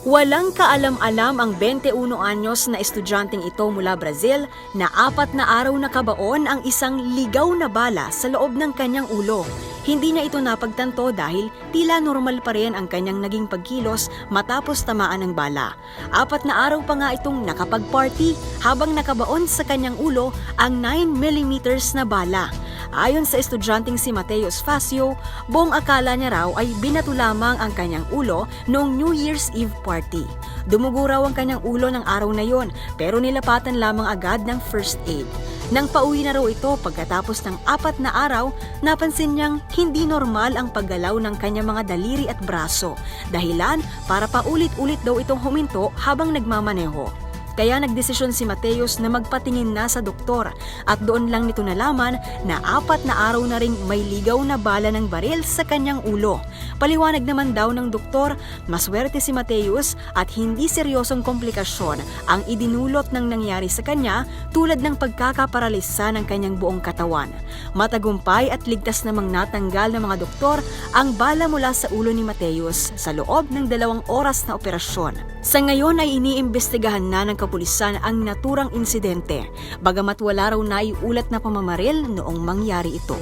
Walang kaalam-alam ang 21 anyos na estudyanteng ito mula Brazil na 4 na araw nakabaon ang isang ligaw na bala sa loob ng kanyang ulo. Hindi niya ito napagtanto dahil tila normal pa rin ang kanyang naging pagkilos matapos tamaan ng bala. 4 na araw pa nga itong nakapag-party habang nakabaon sa kanyang ulo ang 9mm na bala. Ayon sa estudyanteng si Mateus Facio, buong akala niya raw ay binato lamang ang kanyang ulo noong New Year's Eve party. Dumugo raw ang kanyang ulo ng araw na yon pero nilapatan lamang agad ng first aid. Nang pauwi na raw ito pagkatapos ng 4 na araw, napansin niyang hindi normal ang paggalaw ng kanyang mga daliri at braso. Dahilan para paulit-ulit daw itong huminto habang nagmamaneho. Kaya nagdesisyon si Mateus na magpatingin na sa doktor at doon lang nito nalaman na 4 na araw na ring may ligaw na bala ng baril sa kanyang ulo. Paliwanag naman daw ng doktor, maswerte si Mateus at hindi seryosong komplikasyon ang idinulot ng nangyari sa kanya tulad ng pagkakaparalisa ng kanyang buong katawan. Matagumpay at ligtas namang natanggal ng mga doktor ang bala mula sa ulo ni Mateus sa loob ng 2 oras na operasyon. Sa ngayon ay iniimbestigahan na ng kapulisan ang naturang insidente, bagamat wala raw naiulat na pamamaril noong mangyari ito.